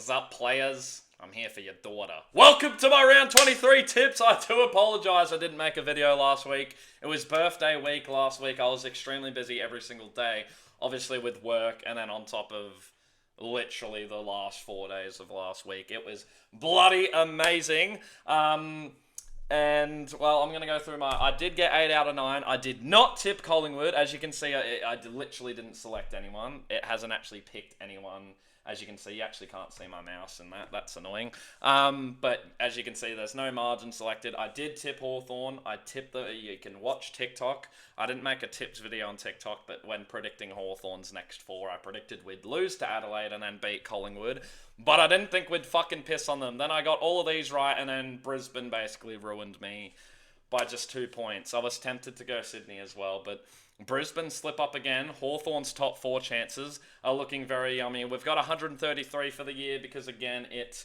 What's up, players? I'm here for your daughter. Welcome to my round 23 tips. I do apologise I didn't make a video last week. It was birthday week last week. I was extremely busy every single day, obviously with work, and then on top of literally the last 4 days of last week. It was bloody amazing. And, well, I'm going to go through I did get 8 out of 9. I did not tip Collingwood. As you can see, I literally didn't select anyone. It hasn't actually picked anyone. As you can see, you actually can't see my mouse in that. That's annoying. But as you can see, there's no margin selected. I did tip Hawthorn. I tipped you can watch TikTok. I didn't make a tips video on TikTok, but when predicting Hawthorn's next 4, I predicted we'd lose to Adelaide and then beat Collingwood. But I didn't think we'd fucking piss on them. Then I got all of these right, and then Brisbane basically ruined me by just 2 points. I was tempted to go Sydney as well, but Brisbane slip up again. Hawthorn's top 4 chances are looking very yummy. We've got 133 for the year because, again, it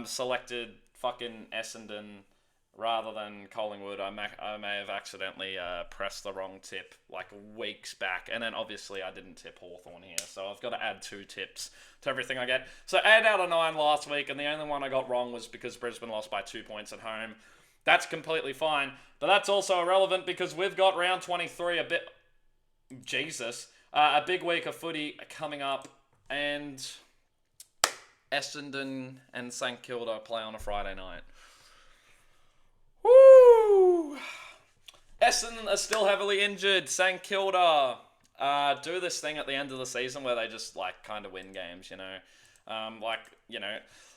selected fucking Essendon rather than Collingwood. I may have accidentally pressed the wrong tip like weeks back. And then, obviously, I didn't tip Hawthorn here. So I've got to add 2 tips to everything I get. So 8 out of 9 last week, and the only one I got wrong was because Brisbane lost by 2 points at home. That's completely fine. But that's also irrelevant because we've got round 23 a big week of footy coming up, and Essendon and St Kilda play on a Friday night. Woo! Essendon are still heavily injured. St Kilda do this thing at the end of the season where they just kind of win games,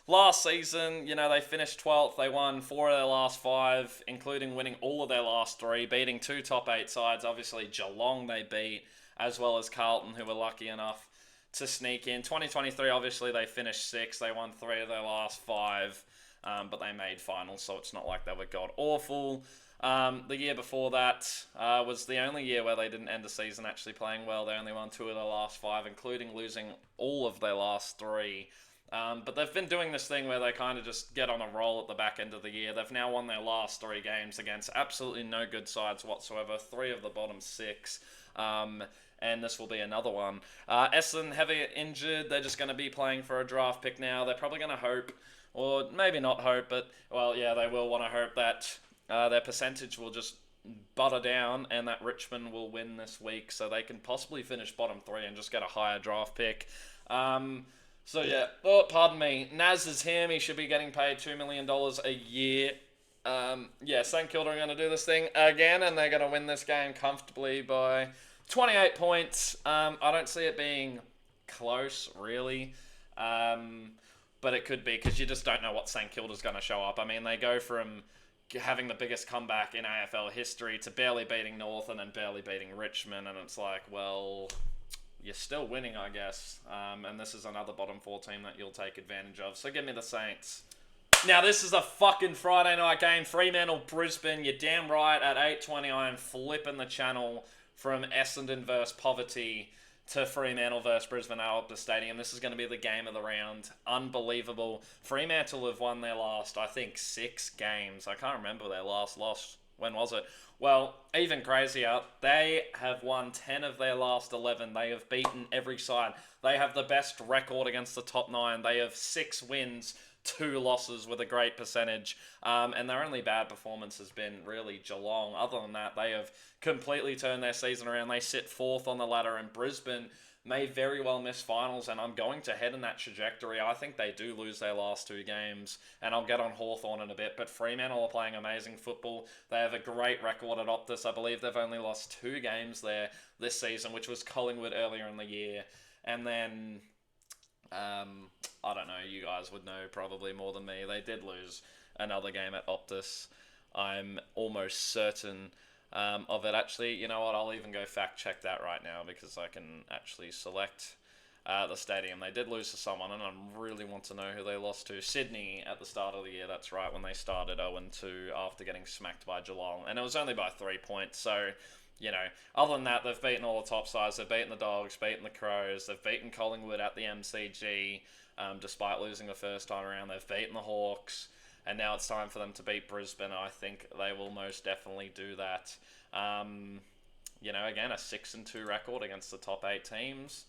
Last season, they finished 12th. They won 4 of their last 5, including winning all of their last 3, beating 2 top 8 sides. Obviously, Geelong they beat, as well as Carlton, who were lucky enough to sneak in. 2023, obviously, they finished 6th. They won 3 of their last 5, but they made finals, so it's not like they were god-awful. The year before that was the only year where they didn't end the season actually playing well. They only won 2 of their last 5, including losing all of their last 3. But they've been doing this thing where they kind of just get on a roll at the back end of the year. They've now won their last 3 games against absolutely no good sides whatsoever. 3 of the bottom 6. And this will be another one. Essendon heavy injured. They're just going to be playing for a draft pick now. They're probably going to hope, or maybe not hope, but, well, yeah, they will want to hope that their percentage will just butter down and that Richmond will win this week so they can possibly finish bottom 3 and just get a higher draft pick. So, yeah. Oh, pardon me. Naz is him. He should be getting paid $2 million a year. St Kilda are going to do this thing again, and they're going to win this game comfortably by 28 points. I don't see it being close, really. But it could be, because you just don't know what St Kilda's going to show up. I mean, they go from having the biggest comeback in AFL history to barely beating North and then barely beating Richmond, and it's like, well, you're still winning, I guess. And this is another bottom 4 team that you'll take advantage of. So give me the Saints. Now, this is a fucking Friday night game. Fremantle, Brisbane. You're damn right. At 8:20, I am flipping the channel from Essendon versus Poverty to Fremantle versus Brisbane at Optus Stadium. This is going to be the game of the round. Unbelievable. Fremantle have won their last, I think, 6 games. I can't remember their last loss. When was it? Well, even crazier, they have won 10 of their last 11. They have beaten every side. They have the best record against the top 9. They have 6 wins, 2 losses with a great percentage. And their only bad performance has been really Geelong. Other than that, they have completely turned their season around. They sit 4th on the ladder, and Brisbane may very well miss finals, and I'm going to head in that trajectory. I think they do lose their last 2 games, and I'll get on Hawthorn in a bit, but Fremantle are playing amazing football. They have a great record at Optus. I believe they've only lost 2 games there this season, which was Collingwood earlier in the year, and then, I don't know, you guys would know probably more than me. They did lose another game at Optus. I'm almost certain of it. Actually, you know what, I'll even go fact check that right now because I can actually select the stadium. They did lose to someone, and I really want to know who they lost to. Sydney at the start of the year, that's right, when they started 0-2 after getting smacked by Geelong, and it was only by 3 points. So, other than that, they've beaten all the top sides. They've beaten the Dogs, beaten the Crows, they've beaten Collingwood at the MCG, despite losing the first time around. They've beaten the Hawks, and now it's time for them to beat Brisbane. I think they will most definitely do that. Again, a 6-2 record against the top 8 teams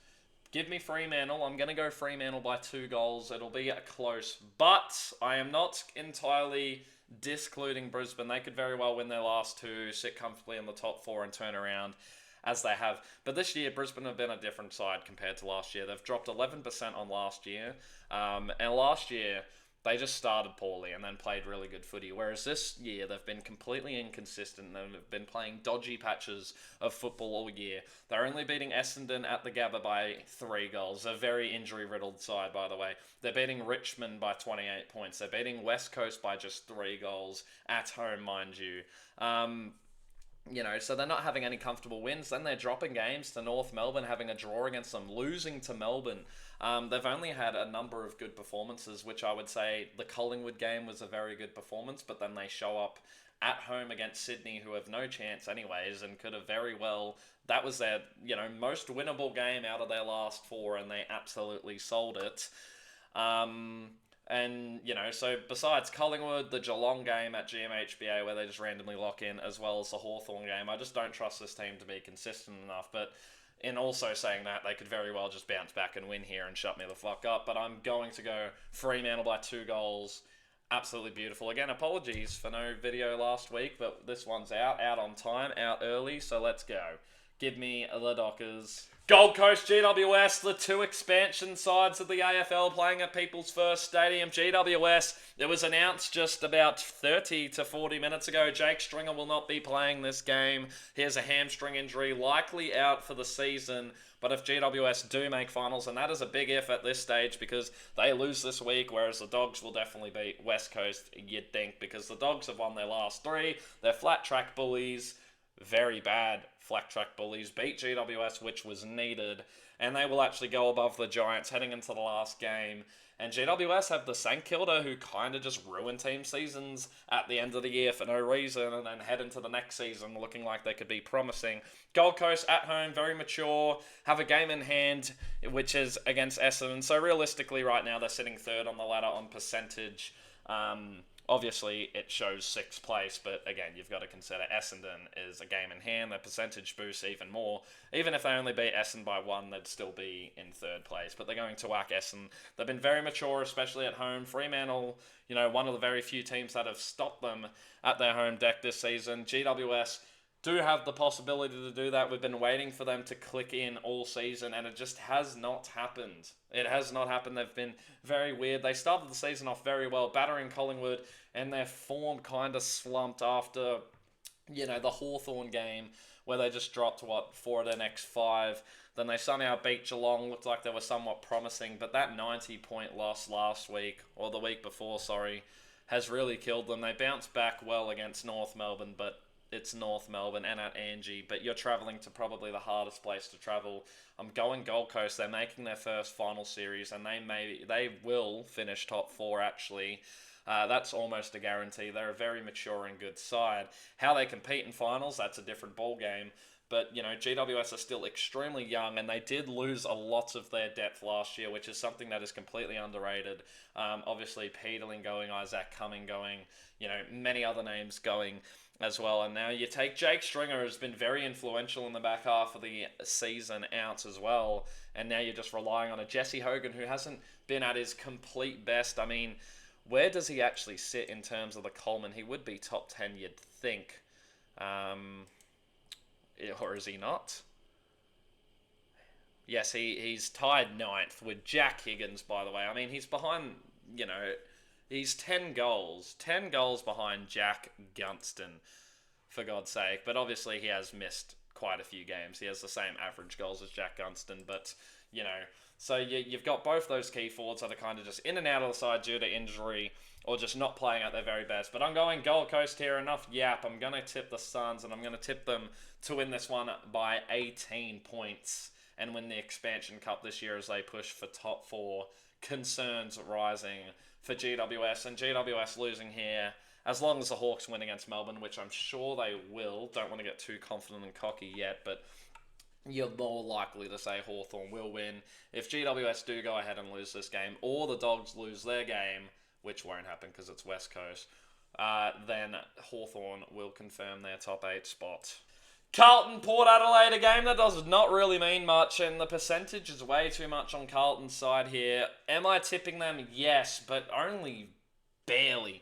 Give me Fremantle. I'm going to go Fremantle by 2 goals. It'll be close, but I am not entirely discluding Brisbane. They could very well win their last 2, sit comfortably in the top 4 and turn around as they have. But this year, Brisbane have been a different side compared to last year. They've dropped 11% on last year. And last year, they just started poorly and then played really good footy. Whereas this year, they've been completely inconsistent and have been playing dodgy patches of football all year. They're only beating Essendon at the Gabba by 3 goals. A very injury-riddled side, by the way. They're beating Richmond by 28 points. They're beating West Coast by just 3 goals at home, mind you. So they're not having any comfortable wins. Then they're dropping games to North Melbourne, having a draw against them, losing to Melbourne. They've only had a number of good performances, which I would say the Collingwood game was a very good performance, but then they show up at home against Sydney, who have no chance anyways, and could have very well... That was their, most winnable game out of their last 4, and they absolutely sold it. So besides Collingwood, the Geelong game at GMHBA where they just randomly lock in, as well as the Hawthorn game, I just don't trust this team to be consistent enough. But in also saying that, they could very well just bounce back and win here and shut me the fuck up. But I'm going to go Fremantle by 2 goals. Absolutely beautiful. Again, apologies for no video last week, but this one's out on time, out early, so let's go. Give me the Dockers. Gold Coast, GWS, the 2 expansion sides of the AFL playing at People's First Stadium. GWS, it was announced just about 30 to 40 minutes ago, Jake Stringer will not be playing this game. He has a hamstring injury, likely out for the season. But if GWS do make finals, and that is a big if at this stage because they lose this week, whereas the Dogs will definitely beat West Coast, you'd think, because the Dogs have won their last 3. They're flat track bullies. Very bad flat track bullies, beat GWS, which was needed, and they will actually go above the Giants heading into the last game. And GWS have the St Kilda, who kind of just ruin team seasons at the end of the year for no reason, and then head into the next season looking like they could be promising. Gold Coast at home, very mature, have a game in hand, which is against Essendon. So realistically right now they're sitting 3rd on the ladder on percentage. Obviously, it shows 6th place, but again, you've got to consider Essendon is a game in hand. Their percentage boosts even more. Even if they only beat Essendon by 1, they'd still be in 3rd place. But they're going to whack Essendon. They've been very mature, especially at home. Fremantle, one of the very few teams that have stopped them at their home deck this season. GWS do have the possibility to do that. We've been waiting for them to click in all season, and it just has not happened. It has not happened. They've been very weird. They started the season off very well, battering Collingwood, and their form kind of slumped after, the Hawthorn game, where they just dropped, 4 of their next 5. Then they somehow beat Geelong, looked like they were somewhat promising, but that 90-point loss last week, or the week before, has really killed them. They bounced back well against North Melbourne, but it's North Melbourne and at Angie, but you're travelling to probably the hardest place to travel. I'm going Gold Coast. They're making their first final series, and they will finish top 4, actually. That's almost a guarantee. They're a very mature and good side. How they compete in finals, that's a different ball game. But, GWS are still extremely young, and they did lose a lot of their depth last year, which is something that is completely underrated. Obviously, Peterling going, Isaac Cumming going, many other names going as well. And now you take Jake Stringer, who's been very influential in the back half of the season out as well. And now you're just relying on a Jesse Hogan, who hasn't been at his complete best. I mean, where does he actually sit in terms of the Coleman? He would be top 10, you'd think. Or is he not? Yes, he's tied 9th with Jack Higgins, by the way. I mean, he's behind, he's 10 goals. 10 goals behind Jack Gunston, for God's sake. But obviously he has missed quite a few games. He has the same average goals as Jack Gunston, but, so you've got both those key forwards that are kind of just in and out of the side due to injury or just not playing at their very best. But I'm going Gold Coast here. Enough yap. I'm going to tip the Suns, and I'm going to tip them to win this one by 18 points and win the Expansion Cup this year as they push for top 4. Concerns rising for GWS, and GWS losing here. As long as the Hawks win against Melbourne, which I'm sure they will. Don't want to get too confident and cocky yet, but you're more likely to say Hawthorn will win. If GWS do go ahead and lose this game, or the Dogs lose their game, which won't happen because it's West Coast, then Hawthorn will confirm their top 8 spot. Carlton, Port Adelaide, a game that does not really mean much, and the percentage is way too much on Carlton's side here. Am I tipping them? Yes, but only barely.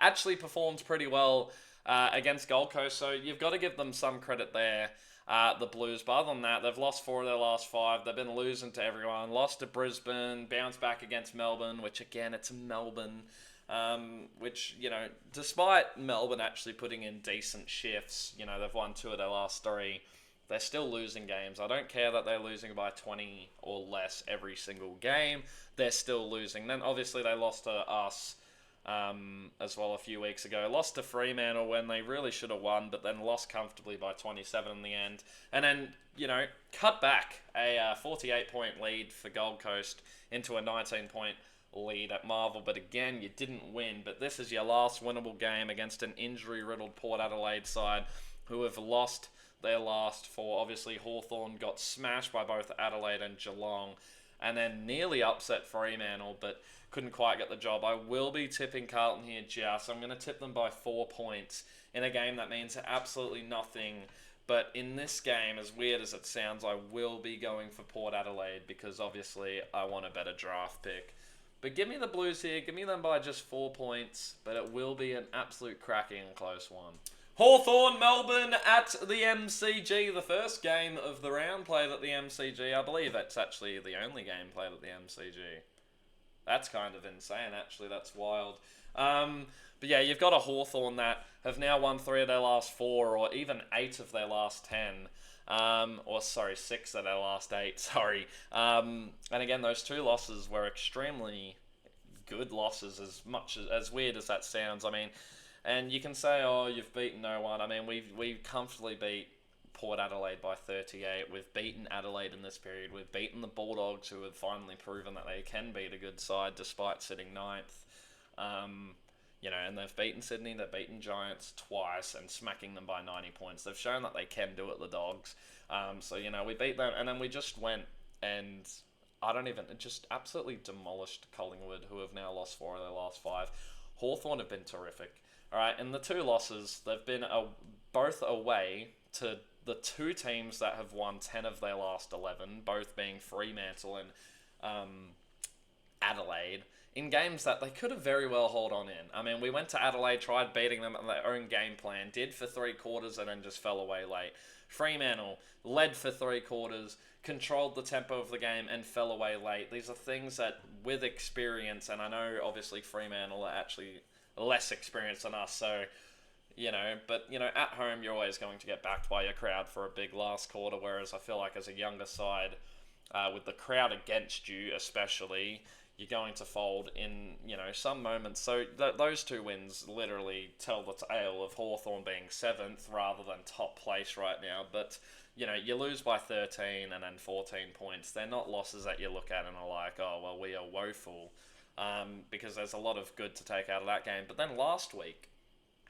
Actually performed pretty well against Gold Coast, so you've got to give them some credit there, the Blues. But other than that, they've lost 4 of their last 5. They've been losing to everyone. Lost to Brisbane, bounced back against Melbourne, which again, it's Melbourne. Which, despite Melbourne actually putting in decent shifts, they've won 2 of their last 3, they're still losing games. I don't care that they're losing by 20 or less every single game. They're still losing. Then, obviously, they lost to us as well a few weeks ago. Lost to Fremantle when they really should have won, but then lost comfortably by 27 in the end. And then, cut back a 48-point lead for Gold Coast into a 19-point lead at Marvel, but again, you didn't win. But this is your last winnable game against an injury-riddled Port Adelaide side who have lost their last 4. Obviously, Hawthorn got smashed by both Adelaide and Geelong, and then nearly upset Fremantle, but couldn't quite get the job. I will be tipping Carlton here just. I'm going to tip them by 4 points in a game that means absolutely nothing. But in this game, as weird as it sounds, I will be going for Port Adelaide because obviously I want a better draft pick. But give me the Blues here. Give me them by just 4 points. But it will be an absolute cracking close one. Hawthorn, Melbourne at the MCG. The first game of the round played at the MCG. I believe that's actually the only game played at the MCG. That's kind of insane, actually. That's wild. But yeah, you've got a Hawthorn that have now won 3 of their last 4 or even 8 of their last 10. 6 of their last 8, sorry. And again, those 2 losses were extremely good losses, as weird as that sounds. I mean, and you can say, oh, you've beaten no one. I mean, we comfortably beat Port Adelaide by 38. We've beaten Adelaide in this period. We've beaten the Bulldogs, who have finally proven that they can beat a good side despite sitting 9th. And they've beaten Sydney, they've beaten Giants twice and smacking them by 90 points. They've shown that they can do it, the Dogs. We beat them, and then we just went and just absolutely demolished Collingwood, who have now lost 4 of their last 5. Hawthorn have been terrific. All right, in the 2 losses, they've been both away to the 2 teams that have won 10 of their last 11, both being Fremantle and Adelaide, in games that they could have very well held on in. I mean, we went to Adelaide, tried beating them at their own game plan, did for 3 quarters and then just fell away late. Fremantle led for 3 quarters, controlled the tempo of the game and fell away late. These are things that, with experience, and I know obviously Fremantle are actually less experienced than us, so, at home you're always going to get backed by your crowd for a big last quarter, whereas I feel like as a younger side, with the crowd against you especially, you're going to fold in, some moments. So those 2 wins literally tell the tale of Hawthorn being 7th rather than top place right now. But, you lose by 13 and then 14 points. They're not losses that you look at and are like, oh, well, we are woeful. Because there's a lot of good to take out of that game. But then last week,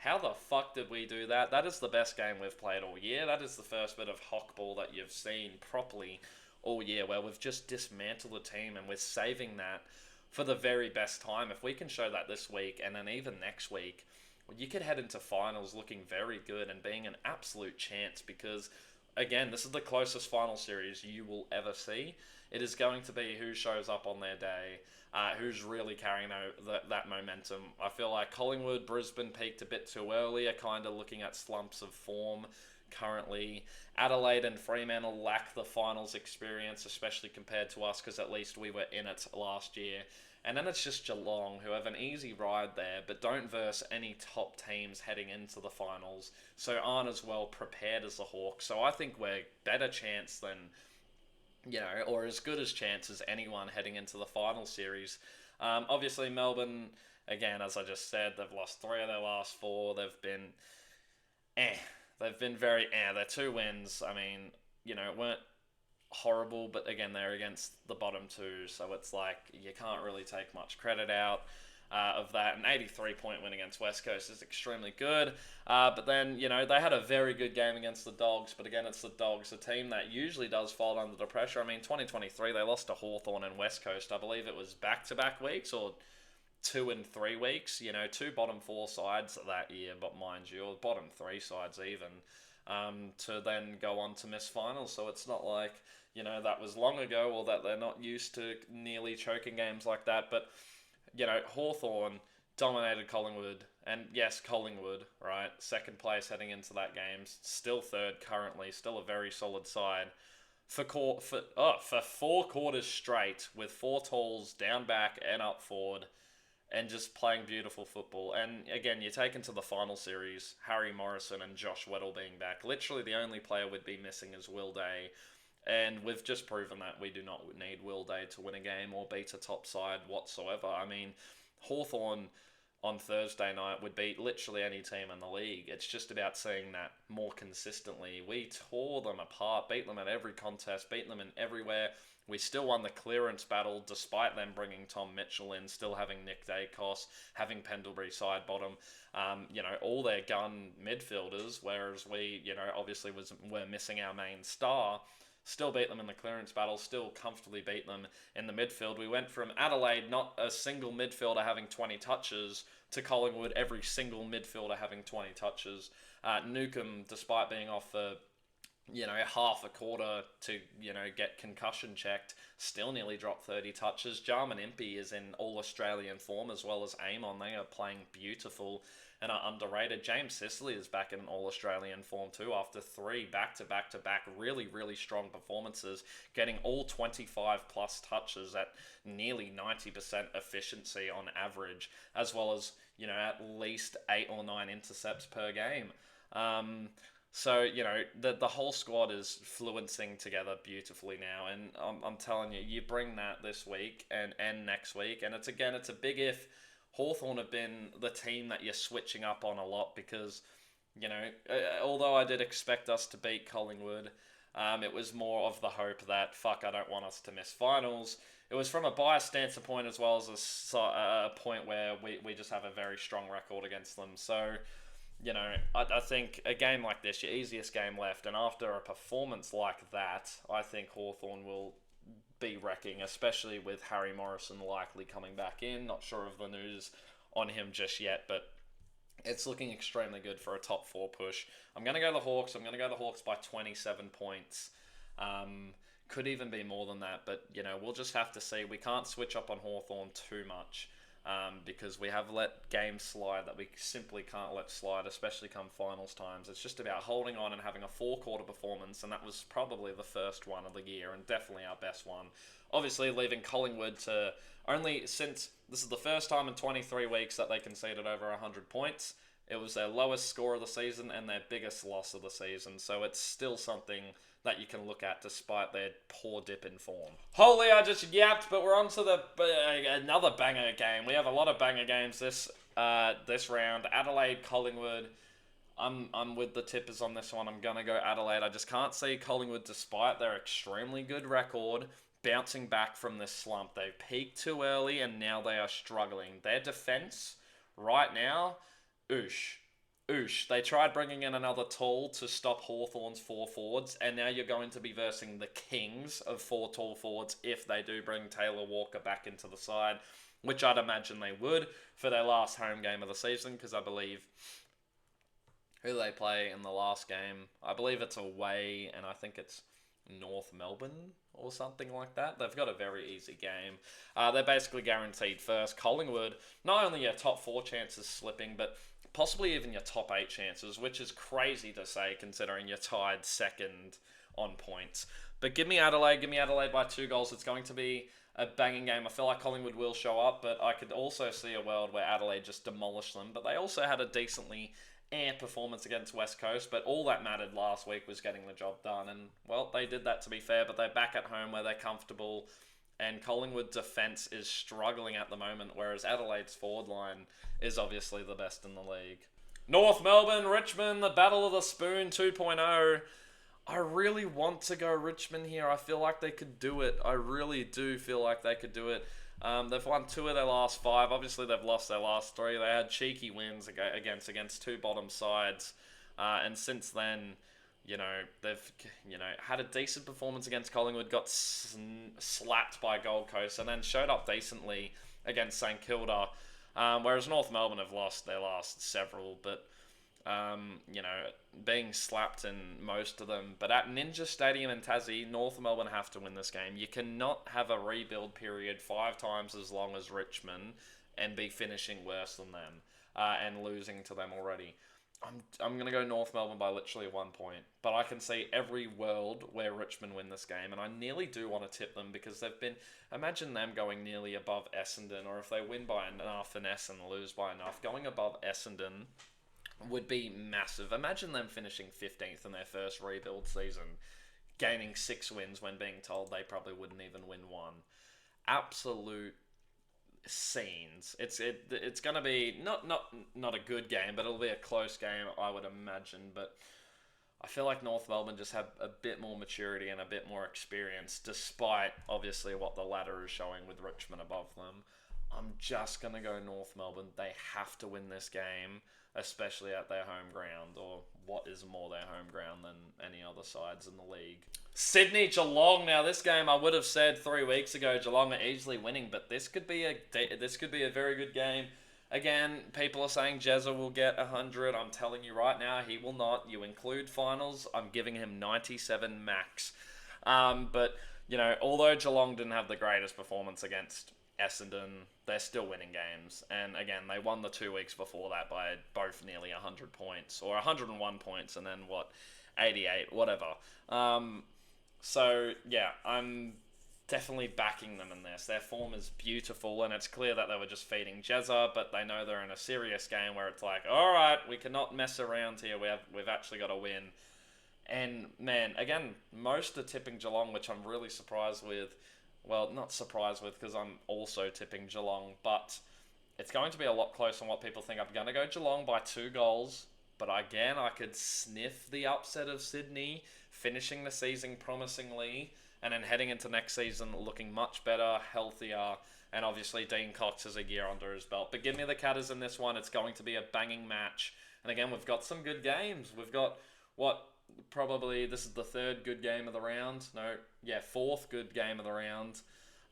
how the fuck did we do that? That is the best game we've played all year. That is the first bit of hockball that you've seen properly all year, where we've just dismantled the team and we're saving that for the very best time. If we can show that this week and then even next week, you could head into finals looking very good and being an absolute chance, because again, this is the closest final series you will ever see. It is going to be who shows up on their day, who's really carrying that momentum. I feel like Collingwood, Brisbane peaked a bit too early, are kind of looking at slumps of form currently. Adelaide and Fremantle lack the finals experience, especially compared to us, because at least we were in it last year. And then it's just Geelong, who have an easy ride there, but don't verse any top teams heading into the finals, so aren't as well prepared as the Hawks. So I think we're better chance than, or as good as chance as anyone heading into the final series. Obviously, Melbourne, again, as I just said, they've lost 3 of their last 4. They've been They've been very Their 2 wins, I mean, weren't horrible, but again, they're against the bottom 2, so it's like you can't really take much credit out of that. An 83-point win against West Coast is extremely good, but then, they had a very good game against the Dogs, but again, it's the Dogs, a team that usually does fall under the pressure. I mean, 2023, they lost to Hawthorn and West Coast. I believe it was back-to-back weeks, or 2 and 3 weeks, 2 bottom 4 sides that year, but mind you, or bottom 3 sides even. to then go on to miss finals. So it's not like, that was long ago, or that they're not used to nearly choking games like that. But, Hawthorn dominated Collingwood. And yes, Collingwood, right? Second place heading into that game. Still third currently. Still a very solid side. For 4 quarters straight, with 4 tools down back and up forward, and just playing beautiful football. And again, you take into the final series, Harry Morrison and Josh Weddle being back. Literally the only player we'd be missing is Will Day. And we've just proven that we do not need Will Day to win a game or beat a top side whatsoever. I mean, Hawthorn on Thursday night would beat literally any team in the league. It's just about seeing that more consistently. We tore them apart, beat them at every contest, beat them in everywhere. We still won the clearance battle despite them bringing Tom Mitchell in, still having Nick Dacos, having Pendlebury side bottom, all their gun midfielders, whereas we, obviously were missing our main star. Still beat them in the clearance battle, still comfortably beat them in the midfield. We went from Adelaide, not a single midfielder having 20 touches, to Collingwood, every single midfielder having 20 touches. Newcomb, despite being off for, half a quarter to, get concussion checked, still nearly dropped 30 touches. Jarman Impey is in all-Australian form, as well as Amon. They are playing beautiful and are underrated. James Sicily is back in all-Australian form too after 3 back-to-back really, really strong performances, getting all 25-plus touches at nearly 90% efficiency on average, as well as, at least 8 or 9 intercepts per game. So, the whole squad is fluencing together beautifully now, and I'm telling you, you bring that this week and next week, and it's a big if. Hawthorn have been the team that you're switching up on a lot because, although I did expect us to beat Collingwood, it was more of the hope that, I don't want us to miss finals. It was from a biased stance point as well as a point where we just have a very strong record against them. So, I think a game like this, your easiest game left, and after a performance like that, I think Hawthorn will be wrecking, especially with Harry Morrison likely coming back in. Not sure of the news on him just yet, but it's looking extremely good for a top 4 push. I'm going to go the Hawks. I'm going to go the Hawks by 27 points. Could even be more than that, but, we'll just have to see. We can't switch up on Hawthorn too much because we have let games slide that we simply can't let slide, especially come finals times. It's just about holding on and having a 4-quarter performance, and that was probably the first one of the year and definitely our best one. Obviously, leaving Collingwood to only since this is the first time in 23 weeks that they conceded over 100 points. It was their lowest score of the season and their biggest loss of the season, so it's still something that you can look at despite their poor dip in form. Holy, I just yapped, but we're on to another banger game. We have a lot of banger games this round. Adelaide, Collingwood. I'm with the tippers on this one. I'm going to go Adelaide. I just can't see Collingwood, despite their extremely good record, bouncing back from this slump. They peaked too early and now they are struggling. Their defense right now, oosh. They tried bringing in another tool to stop Hawthorn's 4 forwards, and now you're going to be versing the kings of 4 tall forwards if they do bring Taylor Walker back into the side, which I'd imagine they would for their last home game of the season, because I believe who they play in the last game, I believe it's away, and I think it's North Melbourne or something like that. They've got a very easy game. They're basically guaranteed first. Collingwood, not only your top 4 chances slipping, but possibly even your top 8 chances, which is crazy to say considering you're tied second on points. But give me Adelaide by 2 goals. It's going to be a banging game. I feel like Collingwood will show up, but I could also see a world where Adelaide just demolish them. But they also had a decently performance against West Coast, but all that mattered last week was getting the job done. And, well, they did that, to be fair, but they're back at home where they're comfortable. And Collingwood defence is struggling at the moment, whereas Adelaide's forward line is obviously the best in the league. North Melbourne, Richmond, the Battle of the Spoon 2.0. I really want to go Richmond here. I feel like they could do it. I really do feel like they could do it. They've won 2 of their last 5. Obviously, they've lost their last 3. They had cheeky wins against 2 bottom sides. And since then, they've had a decent performance against Collingwood, got slapped by Gold Coast, and then showed up decently against St Kilda. Whereas North Melbourne have lost their last several. But you know, being slapped in most of them. But at Ninja Stadium in Tassie, North Melbourne have to win this game. You cannot have a rebuild period 5 times as long as Richmond and be finishing worse than them and losing to them already. I'm going to go North Melbourne by literally 1 point. But I can see every world where Richmond win this game. And I nearly do want to tip them because they've been... Imagine them going nearly above Essendon. Or if they win by enough and Essendon lose by enough. Going above Essendon would be massive. Imagine them finishing 15th in their first rebuild season. Gaining 6 wins when being told they probably wouldn't even win one. Absolute scenes. It's going to be not a good game, but it'll be a close game, I would imagine. But I feel like North Melbourne just have a bit more maturity and a bit more experience, despite obviously what the ladder is showing with Richmond above them. I'm just going to go North Melbourne. They have to win this game, especially at their home ground, or what is more their home ground than any other sides in the league. Sydney Geelong. Now, this game I would have said 3 weeks ago Geelong are easily winning, but this could be a very good game. Again, people are saying Jezza will get 100. I'm telling you right now, he will not. You include finals, I'm giving him 97 max. But you know, although Geelong didn't have the greatest performance against Essendon, they're still winning games. And again, they won the 2 weeks before that by both nearly 100 points, or 101 points, and then 88, whatever. So yeah, I'm definitely backing them in this. Their form is beautiful, and it's clear that they were just feeding Jezza, but they know they're in a serious game where it's like, all right, we cannot mess around here. We've actually got to win. And man, again, most are tipping Geelong, which I'm really surprised with. Well, not surprised with because I'm also tipping Geelong, but it's going to be a lot closer than what people think. I'm going to go Geelong by 2 goals, but again, I could sniff the upset of Sydney, finishing the season promisingly, and then heading into next season looking much better, healthier, and obviously Dean Cox has a year under his belt. But give me the Catters in this one. It's going to be a banging match. And again, we've got some good games. We've got, probably this is the 3rd good game of the round. No, yeah, 4th good game of the round,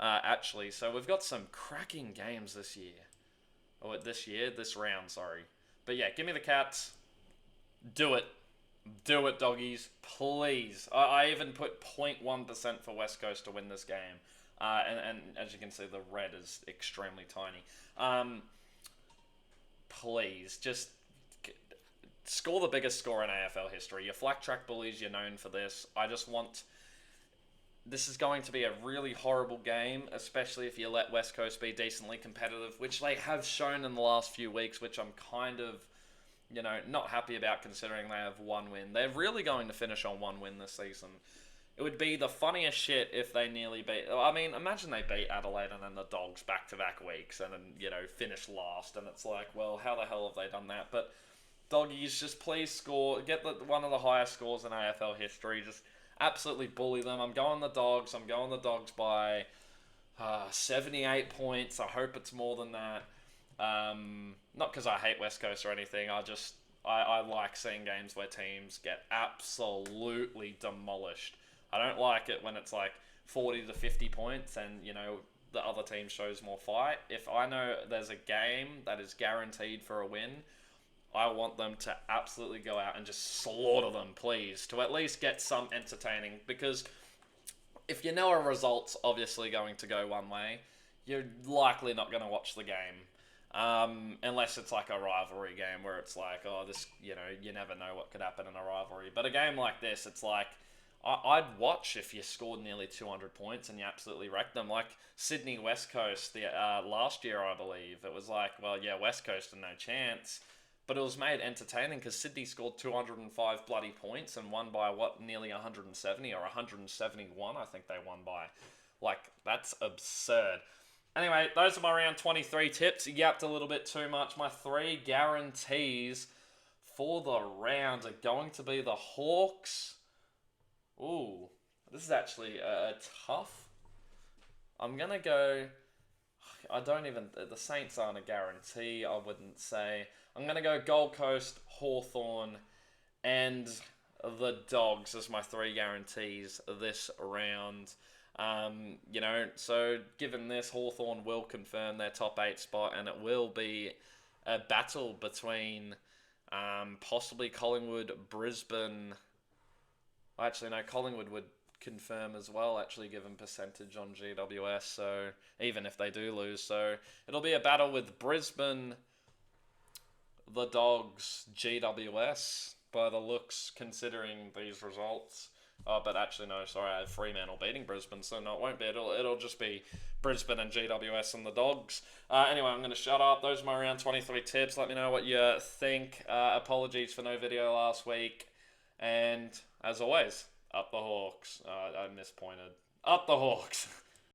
actually. So we've got some cracking games this year. This round, sorry. But yeah, give me the Cats. Do it. Do it, doggies. Please. I even put 0.1% for West Coast to win this game. And as you can see, the red is extremely tiny. Please, just score the biggest score in AFL history. Your flat track bullies, you're known for this. I just want... This is going to be a really horrible game, especially if you let West Coast be decently competitive, which they have shown in the last few weeks, which I'm kind of... not happy about considering they have 1 win. They're really going to finish on 1 win this season. It would be the funniest shit if they nearly beat... I mean, imagine they beat Adelaide and then the Dogs back-to-back weeks and then, finish last. And it's like, well, how the hell have they done that? But doggies, just please score. Get one of the highest scores in AFL history. Just absolutely bully them. I'm going the Dogs. I'm going the Dogs by 78 points. I hope it's more than that. Not because I hate West Coast or anything. I like seeing games where teams get absolutely demolished. I don't like it when it's like 40 to 50 points and, the other team shows more fight. If I know there's a game that is guaranteed for a win, I want them to absolutely go out and just slaughter them, please, to at least get some entertaining. Because if you know a result's obviously going to go one way, you're likely not going to watch the game. Unless it's like a rivalry game where it's like, you never know what could happen in a rivalry. But a game like this, it's like, I'd watch if you scored nearly 200 points and you absolutely wrecked them. Like Sydney West Coast last year, I believe. It was like, West Coast had no chance. But it was made entertaining because Sydney scored 205 bloody points and won by, nearly 170 or 171, I think they won by. Like, that's absurd. Anyway, those are my round 23 tips. Yapped a little bit too much. My 3 guarantees for the round are going to be the Hawks. Ooh, this is actually tough. I'm going to go... The Saints aren't a guarantee, I wouldn't say. I'm going to go Gold Coast, Hawthorn, and the Dogs as my 3 guarantees this round. So given this, Hawthorn will confirm their top 8 spot, and it will be a battle between Possibly Collingwood, Brisbane. Actually, no, Collingwood would confirm as well, actually, given percentage on GWS. So even if they do lose, so it'll be a battle with Brisbane, the Dogs, GWS by the looks, considering these results. Oh, but actually, no, sorry, I have Fremantle beating Brisbane, so no, it won't be. It'll just be Brisbane and GWS and the Dogs. Anyway, I'm going to shut up. Those are my round 23 tips. Let me know what you think. Apologies for no video last week. And, as always, up the Hawks. I mispointed. Up the Hawks.